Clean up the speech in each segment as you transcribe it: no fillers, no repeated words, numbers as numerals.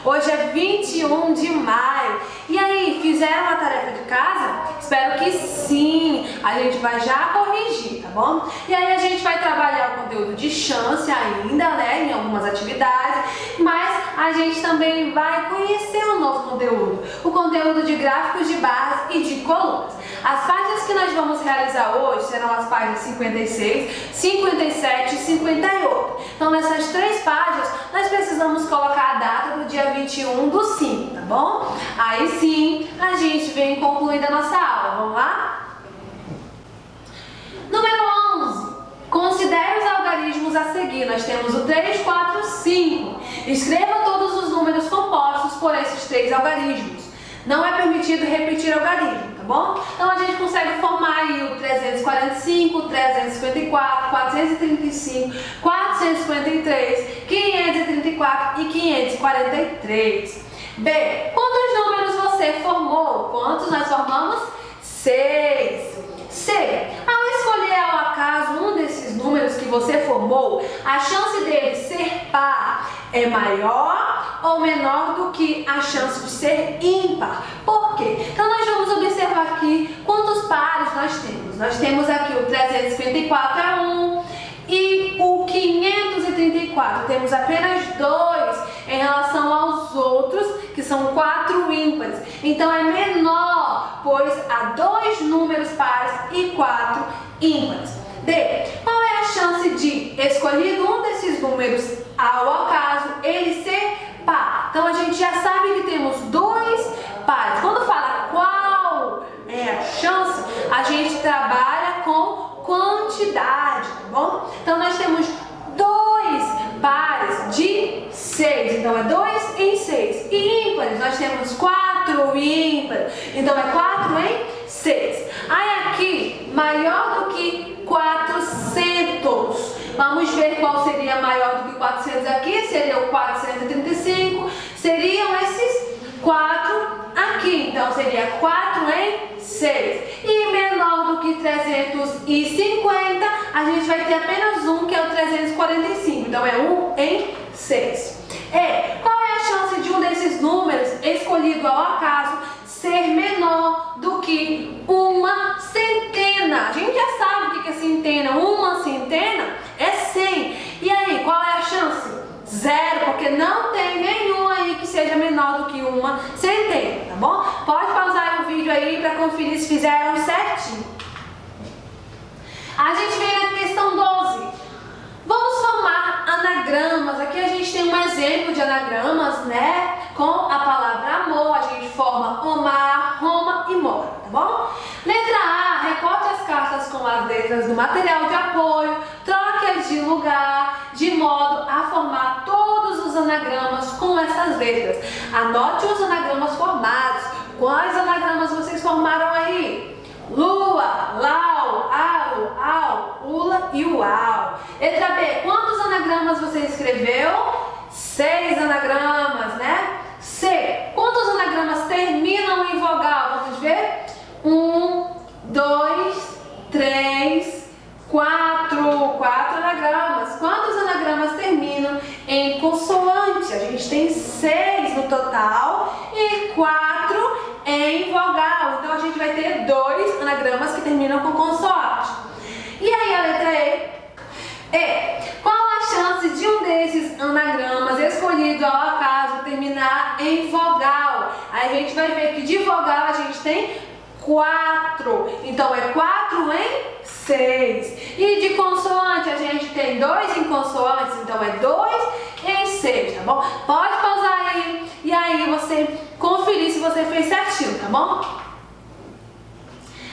Hoje é 21 de maio. E aí, fizeram a tarefa de casa? Espero que sim. A gente vai já corrigir, tá bom? E aí a gente vai trabalhar o conteúdo de chance ainda, né, em algumas atividades, mas a gente também vai conhecer um novo conteúdo, o conteúdo de gráficos de barras e de colunas. As páginas que nós vamos realizar hoje serão as páginas 56, 57 e 58. Então, nessas três páginas, nós precisamos colocar a data do dia 21/5, tá bom? Aí sim, a gente vem concluindo a nossa aula. Vamos lá? Número 11. Considere os algarismos a seguir. Nós temos o 3, 4, 5. Escreva todos os números compostos por esses três algarismos. Não é permitido repetir algarismo, tá bom? Então a gente consegue formar aí o 345, 354, 435, 453, 534 e 543. B. Quantos números você formou? Quantos nós formamos? 6. C. Ao escolher ao acaso um desses números que você formou, a chance dele ser par é maior ou menor do que a chance de ser ímpar? Por quê? Então nós vamos observar aqui quantos pares nós temos. Nós temos aqui o 354 é 1 e o 534. Temos apenas 2 em relação aos outros, que são 4 ímpares. Então é menor, pois há 2 números pares e 4 ímpares. D. Qual é a chance de, escolhido um desses números ao acaso, ele ser par? Então a gente já sabe que temos 2 pares. Quando fala qual é a chance, a gente trabalha com quantidade, tá bom? Então nós temos 2 pares de 6, então é 2 em 6. E ímpares, nós temos 4 ímpares, então é 4 em 6. Aí aqui, maior do que 400. Vamos ver qual seria maior do que 400 aqui. Seria o 435. Seriam esses 4 aqui. Então seria 4 em 6. E menor do que 350, a gente vai ter apenas um, que é o 345. Então é 1 em 6. E qual é a chance de um desses números escolhido ao acaso ser menor do que uma centena? A gente já sabe o que é centena. Uma centena é 100. E aí, qual é a chance? 0, porque não tem nenhum aí que seja menor do que uma centena, tá bom? Pode pausar o vídeo aí para conferir se fizeram certinho. A gente vem na questão 12. Vamos formar anagramas. Aqui a gente tem um exemplo de anagramas, né? Com a palavra amor, a gente forma Omar, Roma e Mora, tá bom? Letra A, recorte as cartas com as letras do material de apoio, troque-as de lugar, de modo a formar todos os anagramas com essas letras. Anote os anagramas formados. Quais anagramas vocês formaram aí? Lua, lau, au, ula e uau. Letra B, quantos anagramas você escreveu? 6 anagramas, né? C, quantos anagramas terminam em vogal? Vamos ver? 1, 2, 3, 4. 4 anagramas. Quantos anagramas terminam em consoante? A gente tem 6 no total e 4 em vogal. Então a gente vai ter 2 anagramas que terminam com consoante. E aí a letra E. Qual a chance de um desses anagramas escolhido ao acaso terminar em vogal? Aí a gente vai ver que de vogal a gente tem 4. Então é 4 em 6. E de consoante a gente tem 2 em consoantes, então é 2 em 6, tá bom? Pode pausar aí e aí você conferir se você fez certinho, tá bom?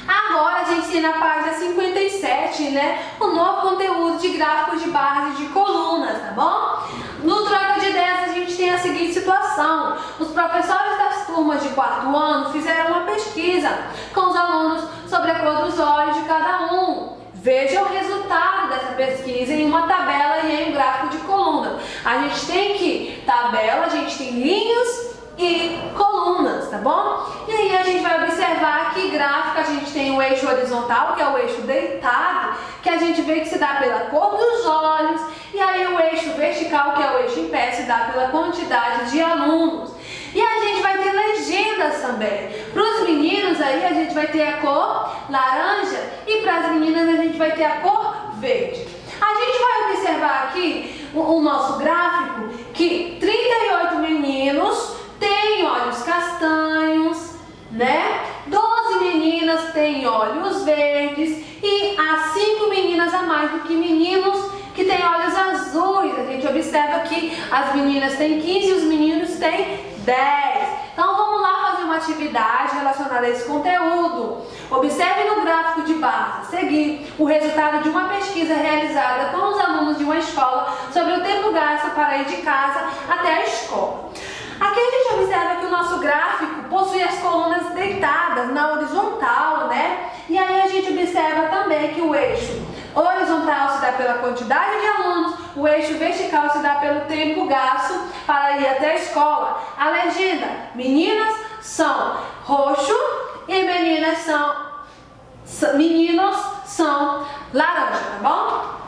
Agora a gente tem na página 57, né, o novo conteúdo de gráficos de barras e de colunas, tá bom? No troca de ideias a gente tem a seguinte situação: os professores das turmas de 4º ano fizeram uma pesquisa com os alunos sobre a cor dos olhos de cada um. Veja o resultado dessa pesquisa em uma tabela e em um gráfico de coluna. A gente tem que tabela, a gente tem linhas e colunas. tá bom? E aí a gente vai observar que gráfico a gente tem o eixo horizontal, que é o eixo deitado, que a gente vê que se dá pela cor dos olhos, e aí o eixo vertical, que é o eixo em pé, se dá pela quantidade de alunos. E a gente vai ter legendas também. Para os meninos aí a gente vai ter a cor laranja e para as meninas a gente vai ter a cor verde. A gente vai observar aqui o nosso gráfico que 38 meninos têm olhos castanhos, né? 12 meninas têm olhos verdes e há 5 meninas a mais do que meninos que têm olhos azuis. A gente observa que as meninas têm 15 e os meninos têm 10. Então vamos lá fazer uma atividade relacionada a esse conteúdo. Observe no gráfico de base a seguir o resultado de uma pesquisa realizada com os alunos de uma escola sobre o tempo gasto para ir de casa até a escola. Aqui a gente observa que o nosso gráfico possui as colunas deitadas na horizontal, né? E aí a gente observa também que o eixo horizontal se dá pela quantidade de alunos, o eixo vertical se dá pelo tempo gasto para ir até a escola. A legenda: meninas são roxo e meninos são laranja, tá bom?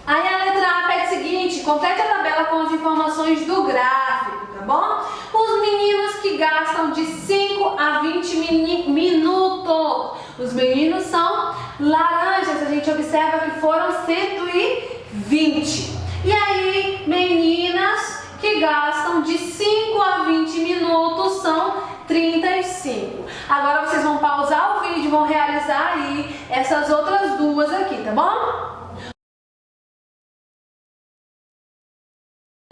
Aí a letra A pede o seguinte: complete a tabela com as informações do gráfico, tá bom? Os meninos que gastam de 5 a 20 minutos. Os meninos são laranjas, a gente observa que foram 120. E aí, meninas que gastam de 5 a 20 minutos são 35. Agora vocês vão pausar o vídeo e vão realizar aí essas outras duas aqui, tá bom?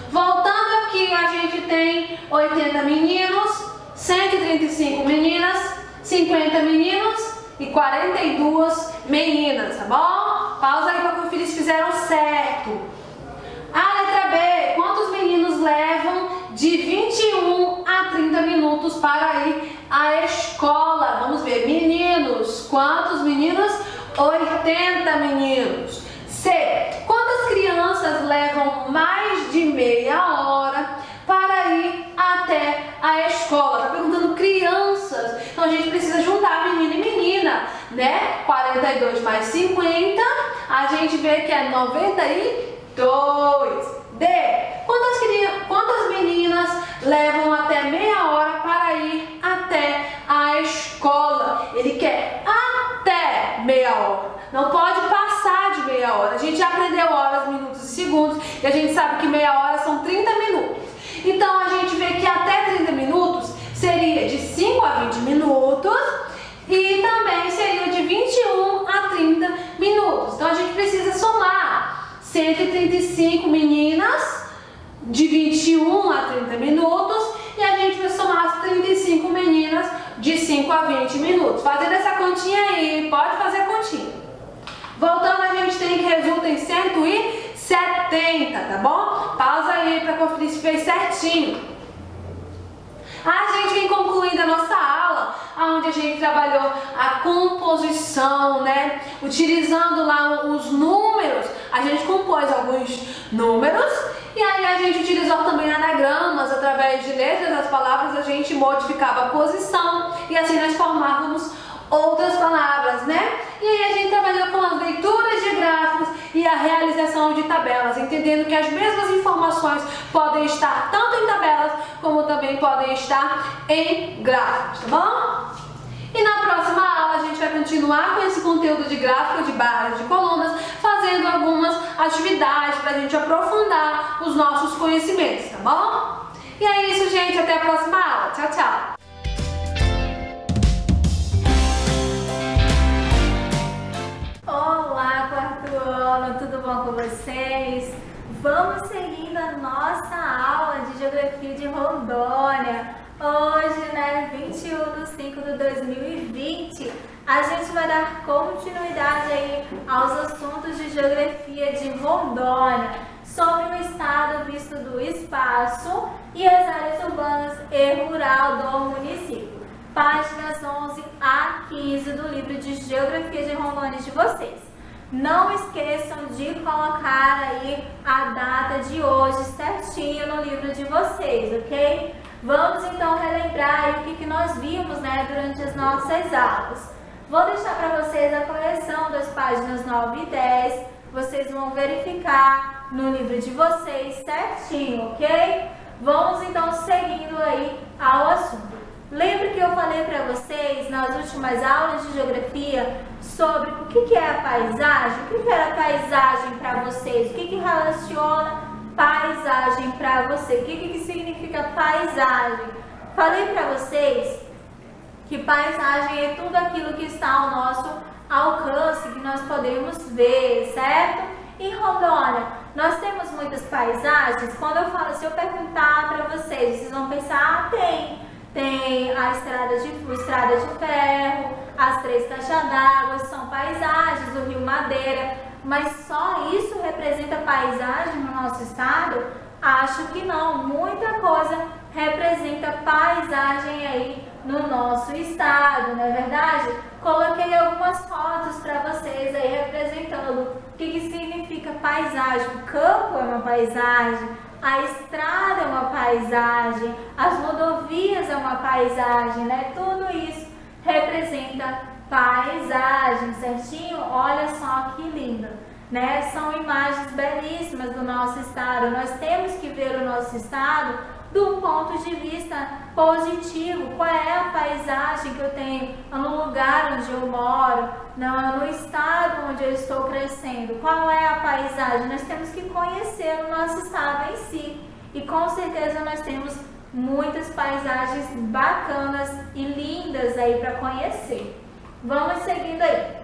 Voltando aqui, a gente tem 80 meninos, 135 meninas, 50 meninos e 42 meninas, tá bom? Pausa aí para conferir se fizeram certo. A letra B: quantos meninos levam de 21 a 30 minutos para ir à escola? Vamos ver, meninos, quantos meninos? 80 meninos. C: quantas crianças levam mais de meia hora para ir até a escola? Tá perguntando crianças, então a gente precisa juntar menino e menina, né? 42 mais 50, a gente vê que é 92. D: quantas meninas levam até meia hora para ir até a escola? Ele quer até meia hora, não pode passar de meia hora. A gente já aprendeu horas, minutos e segundos e a gente sabe que meia hora são 30 minutos. Então a gente vê que até 30 minutos seria de 5 a 20 minutos e também seria de 21 a 30 minutos. Então a gente precisa somar 135 meninas de 21 a 30 minutos e a gente vai somar as 35 meninas de 5 a 20 minutos. Fazendo essa continha aí, pode fazer a continha. Voltando, a gente tem que resulta em 170, tá bom? Pausa aí para conferir se fez certinho. A gente vem concluindo a nossa aula, onde a gente trabalhou a composição, né? Utilizando lá os números, a gente compôs alguns números e aí a gente utilizou também anagramas, através de letras das palavras a gente modificava a posição e assim nós formávamos outras palavras, né? E aí a gente trabalhou com as leituras de gráficos e a realização de tabelas, entendendo que as mesmas informações podem estar tanto em tabelas como também podem estar em gráficos, tá bom? E na próxima aula a gente vai continuar com esse conteúdo de gráfico, de barras, de colunas, fazendo algumas atividades para a gente aprofundar os nossos conhecimentos, tá bom? E é isso, gente. Até a próxima aula. Tchau, tchau! Olá, quarto ano, tudo bom com vocês? Vamos seguindo a nossa aula de Geografia de Rondônia. Hoje, né, 21 de 5 de 2020, a gente vai dar continuidade aí aos assuntos de Geografia de Rondônia, sobre o estado visto do espaço e as áreas urbanas e rural do município. Páginas 11 a 15 do livro de Geografia de Rondônia de vocês. Não esqueçam de colocar aí a data de hoje certinho no livro de vocês, ok? Vamos então relembrar aí o que nós vimos, né, durante as nossas aulas. Vou deixar para vocês a correção das páginas 9 e 10. Vocês vão verificar no livro de vocês certinho, ok? Vamos então seguindo aí ao assunto. Lembra que eu falei para vocês nas últimas aulas de geografia sobre o que é a paisagem? O que era paisagem para vocês? O que relaciona paisagem para você? O que significa paisagem? Falei para vocês que paisagem é tudo aquilo que está ao nosso alcance, que nós podemos ver, certo? Em Rondônia, nós temos muitas paisagens. Quando eu falo, se eu perguntar para vocês vão pensar, tem a estrada de ferro, as 3 caixas d'água, são paisagens, o Rio Madeira, mas só isso representa paisagem no nosso estado? Acho que não, muita coisa representa paisagem aí no nosso estado, não é verdade? Coloquei algumas fotos para vocês aí representando o que significa paisagem. O campo é uma paisagem, a estrada é uma paisagem, as rodovias é uma paisagem, né? Tudo isso representa paisagem, certinho? Olha só que lindo, né? São imagens belíssimas do nosso estado. Nós temos que ver o nosso estado do ponto de vista positivo. Qual é a paisagem que eu tenho no lugar onde eu moro, no estado onde eu estou crescendo? Qual é a paisagem? Nós temos que conhecer o nosso estado em si. E com certeza nós temos muitas paisagens bacanas e lindas aí para conhecer. Vamos seguindo aí.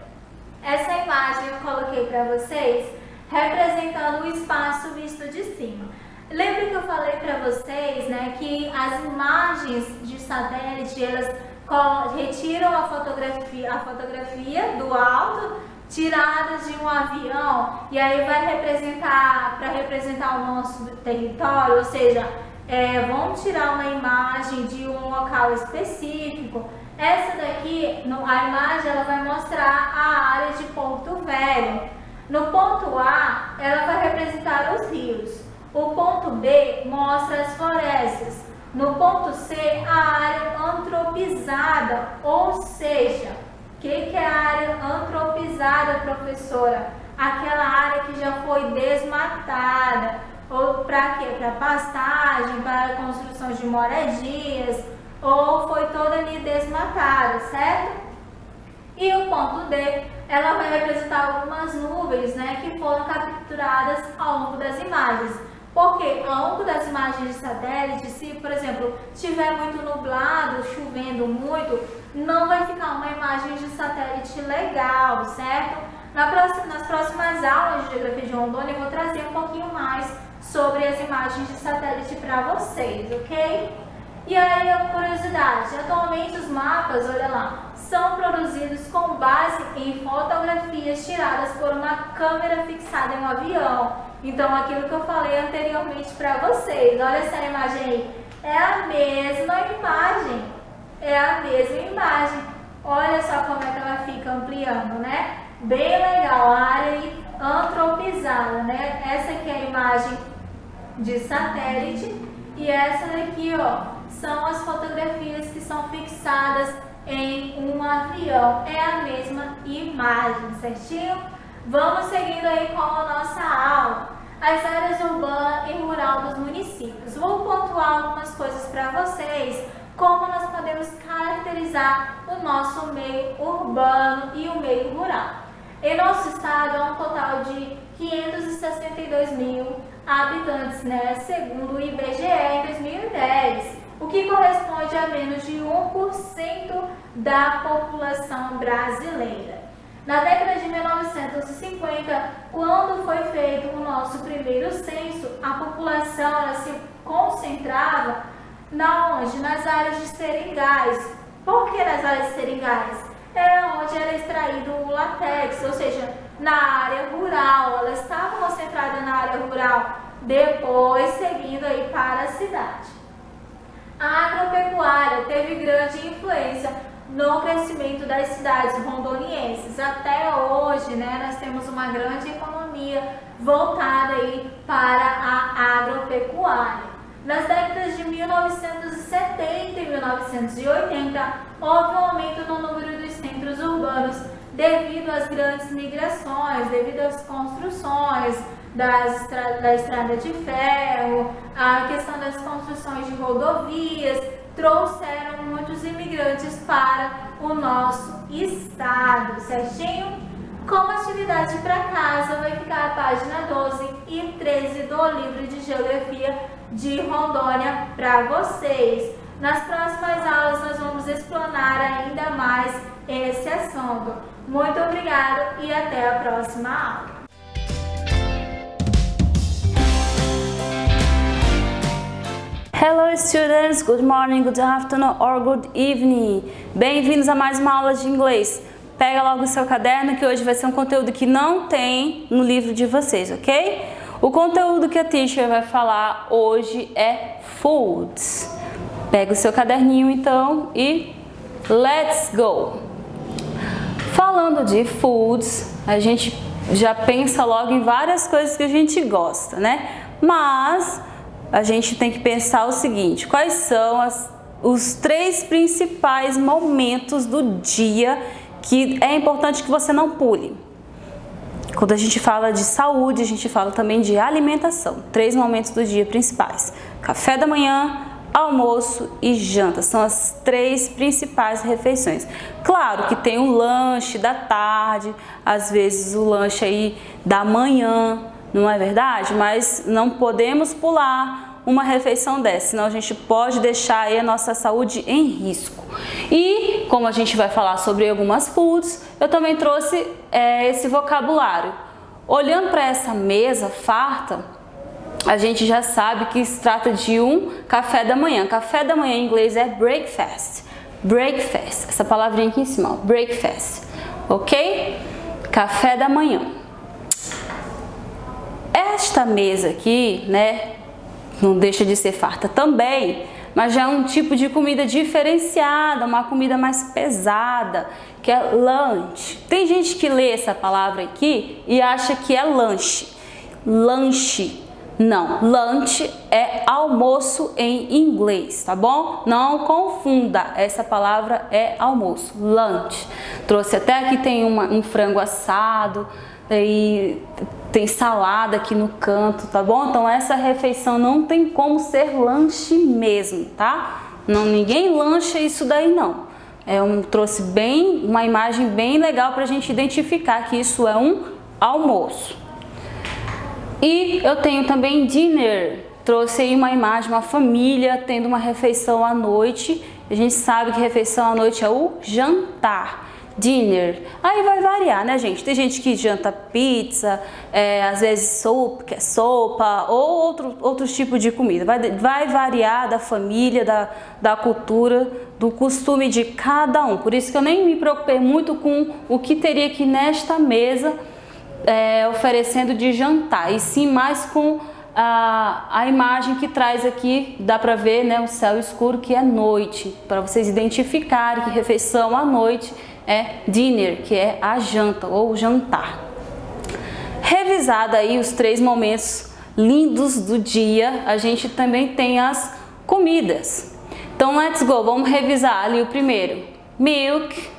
Essa imagem eu coloquei para vocês representando o espaço visto de cima. Lembra que eu falei para vocês, né, que as imagens de satélite, elas retiram a fotografia do alto, tiradas de um avião, e aí vai representar, para representar o nosso território, ou seja, vão tirar uma imagem de um local específico. Essa daqui, a imagem, ela vai mostrar a área de Porto Velho. No ponto A, ela vai representar os rios. O ponto B mostra as florestas. No ponto C, a área antropizada, ou seja, o que é a área antropizada, professora? Aquela área que já foi desmatada, ou para quê? Para pastagem, para construção de moradias, ou foi toda ali desmatada, certo? E o ponto D, ela vai representar algumas nuvens, né, que foram capturadas ao longo das imagens. Porque ao longo das imagens de satélite, se, por exemplo, estiver muito nublado, chovendo muito, não vai ficar uma imagem de satélite legal, certo? Nas próximas aulas de Geografia de Rondônia, eu vou trazer um pouquinho mais sobre as imagens de satélite para vocês, ok? E aí, a curiosidade, atualmente os mapas, olha lá, são produzidos com base em fotografias tiradas por uma câmera fixada em um avião. Então, aquilo que eu falei anteriormente para vocês, olha essa imagem aí, é a mesma imagem, olha só como é que ela fica ampliando, né? Bem legal, a área aí antropizada, né? Essa aqui é a imagem de satélite e essa daqui, ó, são as fotografias que são fixadas em um avião, é a mesma imagem, certinho? Vamos seguindo aí com a nossa aula. As áreas urbana e rural dos municípios. Vou pontuar algumas coisas para vocês, como nós podemos caracterizar o nosso meio urbano e o meio rural. Em nosso estado, há um total de 562 mil habitantes, né, segundo o IBGE em 2010, o que corresponde a menos de 1% da população brasileira. Na década de 1950, quando foi feito o nosso primeiro censo, a população ela se concentrava nas áreas de seringais. Por que nas áreas de seringais? É onde era extraído o látex, ou seja, na área rural. Ela estava concentrada na área rural, depois seguindo aí para a cidade. A agropecuária teve grande influência no crescimento das cidades rondonienses. Até hoje, né, nós temos uma grande economia voltada aí para a agropecuária. Nas décadas de 1960 em 1980, houve um aumento no número dos centros urbanos devido às grandes migrações, devido às construções da estrada de ferro, a questão das construções de rodovias, trouxeram muitos imigrantes para o nosso estado, certinho? Como atividade para casa, vai ficar a página 12 e 13 do livro de Geografia de Rondônia para vocês. Nas próximas aulas nós vamos explorar ainda mais esse assunto. Muito obrigada e até a próxima aula. Hello students, good morning, good afternoon or good evening. Bem-vindos a mais uma aula de inglês. Pega logo o seu caderno que hoje vai ser um conteúdo que não tem no livro de vocês, ok? O conteúdo que a teacher vai falar hoje é foods. Pega o seu caderninho então e let's go! Falando de foods, a gente já pensa logo em várias coisas que a gente gosta, né? Mas a gente tem que pensar o seguinte: quais são os 3 principais momentos do dia que é importante que você não pule? Quando a gente fala de saúde, a gente fala também de alimentação. 3 momentos do dia principais: café da manhã, almoço e janta. São as 3 principais refeições. Claro que tem o lanche da tarde, às vezes o lanche aí da manhã, não é verdade? Mas não podemos pular uma refeição dessa, senão a gente pode deixar aí a nossa saúde em risco. E como a gente vai falar sobre algumas foods, eu também trouxe esse vocabulário. Olhando para essa mesa farta, a gente já sabe que se trata de um café da manhã. Café da manhã em inglês é breakfast. Breakfast, essa palavrinha aqui em cima, ó, breakfast, ok? Café da manhã. Esta mesa aqui, né, não deixa de ser farta também, mas já é um tipo de comida diferenciada, uma comida mais pesada, que é lunch. Tem gente que lê essa palavra aqui e acha que é lanche. Lanche. Não, lunch é almoço em inglês, tá bom? Não confunda, essa palavra é almoço, lunch. Trouxe até aqui, tem um frango assado, e tem salada aqui no canto, tá bom? Então essa refeição não tem como ser lanche mesmo, tá? Não, ninguém lancha isso daí não. Trouxe uma imagem bem legal pra gente identificar que isso é um almoço. E eu tenho também dinner. Trouxe aí uma imagem, uma família tendo uma refeição à noite. A gente sabe que refeição à noite é o jantar. Dinner. Aí vai variar, né, gente? Tem gente que janta pizza, às vezes sopa, que é sopa, ou outros tipos de comida. Vai variar da família, da cultura, do costume de cada um. Por isso que eu nem me preocupei muito com o que teria aqui nesta mesa oferecendo de jantar, e sim mais com a imagem que traz aqui, dá pra ver, né, o céu escuro, que é noite, para vocês identificarem que refeição à noite é dinner, que é a janta ou jantar. Revisado aí os 3 momentos lindos do dia, a gente também tem as comidas. Então let's go, vamos revisar ali o primeiro: milk,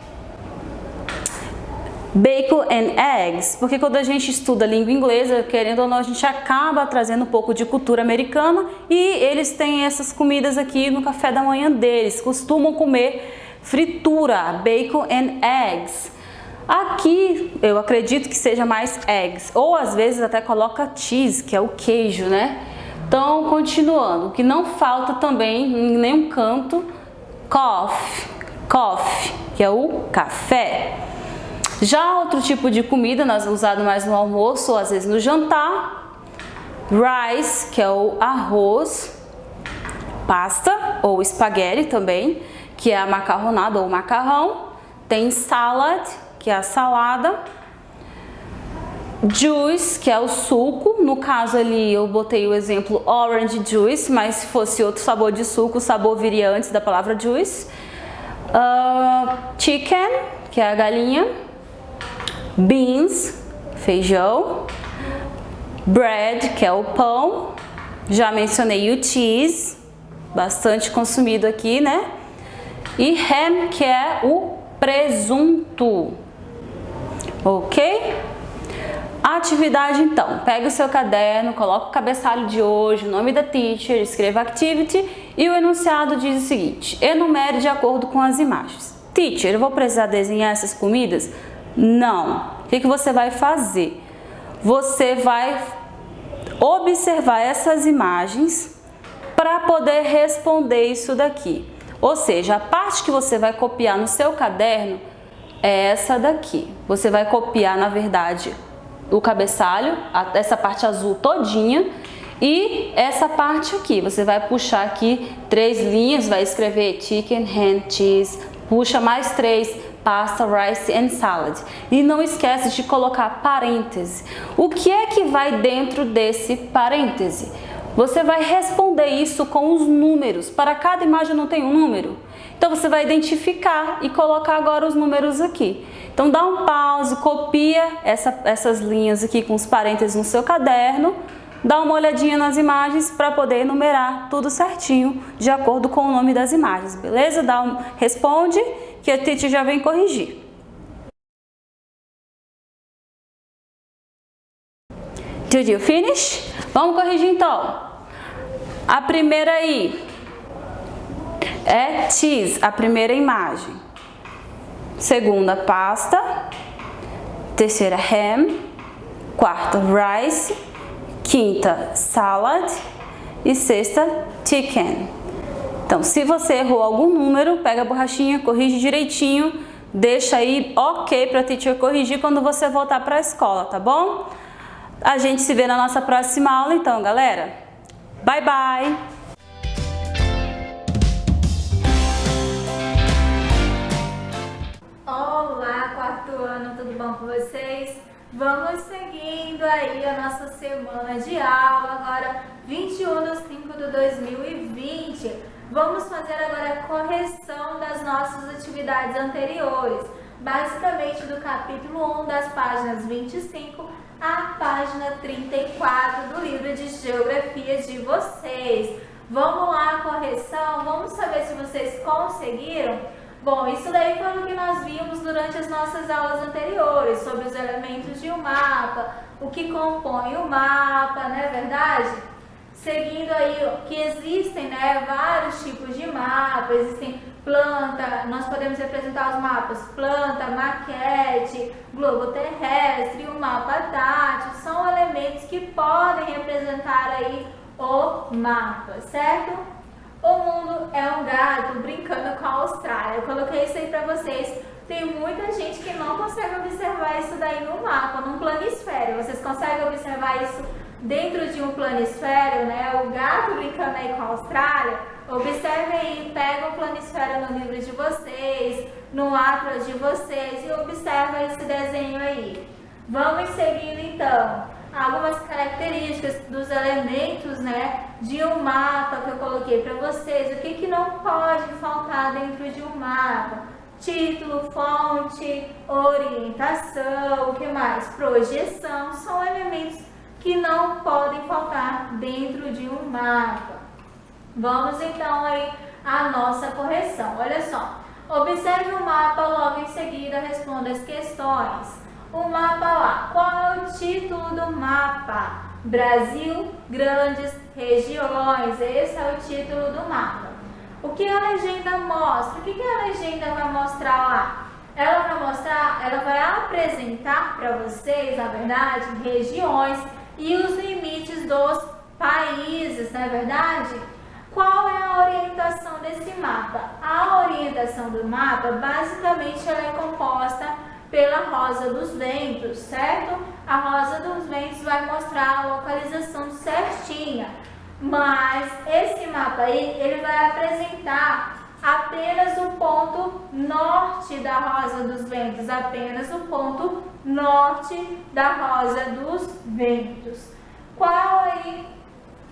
bacon and eggs, porque quando a gente estuda língua inglesa, querendo ou não, a gente acaba trazendo um pouco de cultura americana, e eles têm essas comidas aqui no café da manhã deles, costumam comer fritura, bacon and eggs. Aqui eu acredito que seja mais eggs, ou às vezes até coloca cheese, que é o queijo, né? Então, continuando, o que não falta também em nenhum canto, coffee, que é o café. Já outro tipo de comida, nós usado mais no almoço ou às vezes no jantar, rice, que é o arroz, pasta ou espaguete também, que é a macarronada ou macarrão. Tem salad, que é a salada, juice, que é o suco. No caso ali eu botei o exemplo orange juice, mas se fosse outro sabor de suco, o sabor viria antes da palavra juice. Chicken, que é a galinha. Beans, feijão. Bread, que é o pão. Já mencionei o cheese, bastante consumido aqui, né? E ham, que é o presunto, ok? Atividade, então, pega o seu caderno, coloca o cabeçalho de hoje, o nome da teacher, escreva activity e o enunciado diz o seguinte: enumere de acordo com as imagens. Teacher, eu vou precisar desenhar essas comidas? Não. O que você vai fazer? Você vai observar essas imagens para poder responder isso daqui. Ou seja, a parte que você vai copiar no seu caderno é essa daqui. Você vai copiar, na verdade, o cabeçalho, essa parte azul todinha, e essa parte aqui. Você vai puxar aqui 3 linhas, vai escrever chicken, ham, cheese, puxa mais 3, pasta, rice and salad. E não esquece de colocar parêntese. O que é que vai dentro desse parêntese? Você vai responder isso com os números. Para cada imagem não tem um número. Então você vai identificar e colocar agora os números aqui. Então dá um pause, copia essas linhas aqui com os parênteses no seu caderno, dá uma olhadinha nas imagens para poder enumerar tudo certinho de acordo com o nome das imagens, beleza? Responde que a teacher já vem corrigir. Did you finish? Vamos corrigir então. A primeira aí é cheese, a primeira imagem. Segunda, pasta. Terceira, ham. Quarta, rice. Quinta, salad. E sexta, chicken. Então, se você errou algum número, pega a borrachinha, corrige direitinho, deixa aí ok para a teacher corrigir quando você voltar para a escola, tá bom? A gente se vê na nossa próxima aula, então, galera. Bye, bye! Olá, quarto ano, tudo bom com vocês? Vamos seguindo aí a nossa semana de aula, agora 21/5/2020. Vamos fazer agora a correção das nossas atividades anteriores, basicamente do capítulo 1, das páginas 25 à página 34 do livro de Geografia de vocês. Vamos lá, correção, vamos saber se vocês conseguiram? Bom, isso daí foi o que nós vimos durante as nossas aulas anteriores, sobre os elementos de um mapa, o que compõe o mapa, não é verdade? Seguindo aí, que existem, né, vários tipos de mapa, existem planta, nós podemos representar os mapas planta, maquete, globo terrestre, o mapa tátil, são elementos que podem representar aí o mapa, certo? O mundo é um gato brincando com a Austrália. Eu coloquei isso aí pra vocês. Tem muita gente que não consegue observar isso daí no mapa, num planisfério. Vocês conseguem observar isso dentro de um planisfério, né? O gato brincando aí com a Austrália. Observem aí, pega o planisfério no livro de vocês, no atlas de vocês e observa esse desenho aí. Vamos seguindo então. Algumas características dos elementos, né, de um mapa que eu coloquei para vocês. O que não pode faltar dentro de um mapa? Título, fonte, orientação, o que mais? Projeção, são elementos que não podem faltar dentro de um mapa. Vamos então aí à nossa correção. Olha só, observe o mapa, logo em seguida responda as questões. O mapa lá, qual é o título do mapa? Brasil, grandes regiões, esse é o título do mapa. O que a legenda mostra? O que a legenda vai mostrar lá? Ela vai mostrar, ela vai apresentar para vocês, na verdade, regiões e os limites dos países, não é verdade? Qual é a orientação desse mapa? A orientação do mapa, basicamente, ela é composta pela rosa dos ventos, certo? A rosa dos ventos vai mostrar a localização certinha, mas esse mapa aí, ele vai apresentar apenas o ponto norte da rosa dos ventos, apenas o ponto norte da rosa dos ventos. Qual aí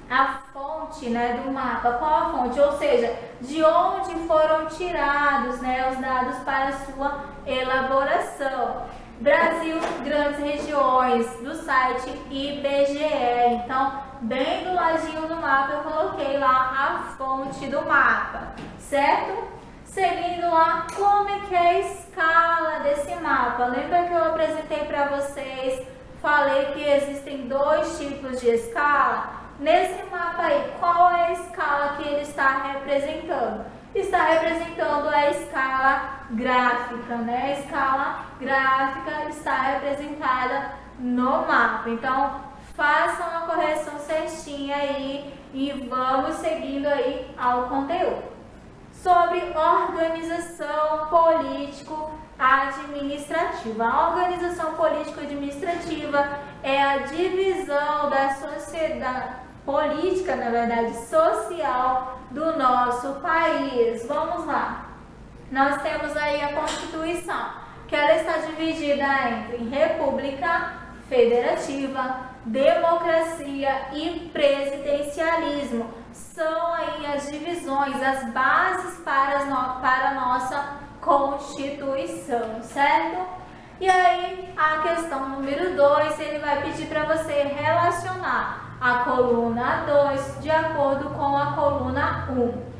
a fonte, né, do mapa? Qual a fonte? Ou seja, de onde foram tirados, né, os dados para sua elaboração? Brasil, grandes regiões, do site IBGE. Então, bem do ladinho do mapa, eu coloquei lá a fonte do mapa, certo? Seguindo lá, como é que é a escala desse mapa? Lembra que eu apresentei para vocês, falei que existem dois tipos de escala? Nesse mapa aí, qual é a escala que ele está representando? Está representando a escala gráfica, né? A escala gráfica está representada no mapa. Então, façam a correção certinha aí e vamos seguindo aí ao conteúdo. Sobre organização político-administrativa. A organização político-administrativa é a divisão da sociedade política, na verdade, social do nosso país. Vamos lá. Nós temos aí a Constituição, que ela está dividida entre república, federativa, democracia e presidencialismo. São aí as divisões, as bases para a nossa Constituição, certo? E aí, a questão número 2, ele vai pedir para você relacionar a coluna 2 de acordo com a coluna 1.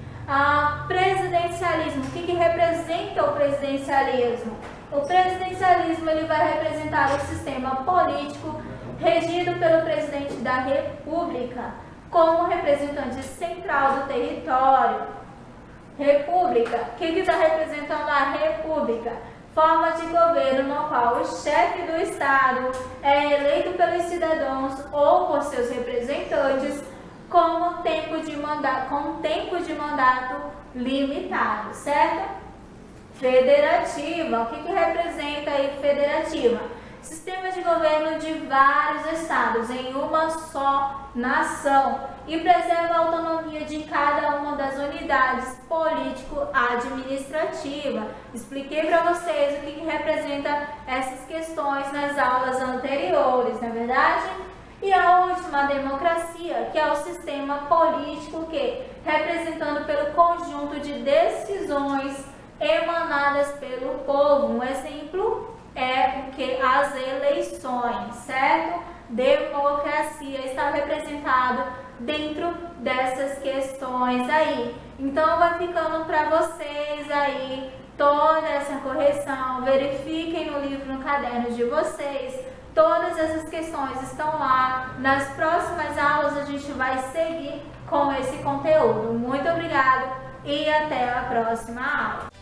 Presidencialismo, o que representa o presidencialismo? O presidencialismo ele vai representar o sistema político regido pelo presidente da República como representante central do território. República, o que está representando a República? Forma de governo no qual o chefe do Estado é eleito pelos cidadãos ou por seus representantes com tempo de mandato limitado, certo? Federativa, o que representa aí federativa? Sistema de governo de vários estados em uma só nação e preserva a autonomia de cada uma das unidades político-administrativa. Expliquei para vocês o que representa essas questões nas aulas anteriores, não é verdade? E a última, a democracia, que é o sistema político que, representando pelo conjunto de decisões emanadas pelo povo. Um exemplo é o que as eleições, certo? Democracia está representado dentro dessas questões aí. Então vai ficando para vocês aí toda essa correção. Verifiquem no livro, no caderno de vocês. Todas essas questões estão lá. Nas próximas aulas a gente vai seguir com esse conteúdo. Muito obrigada e até a próxima aula.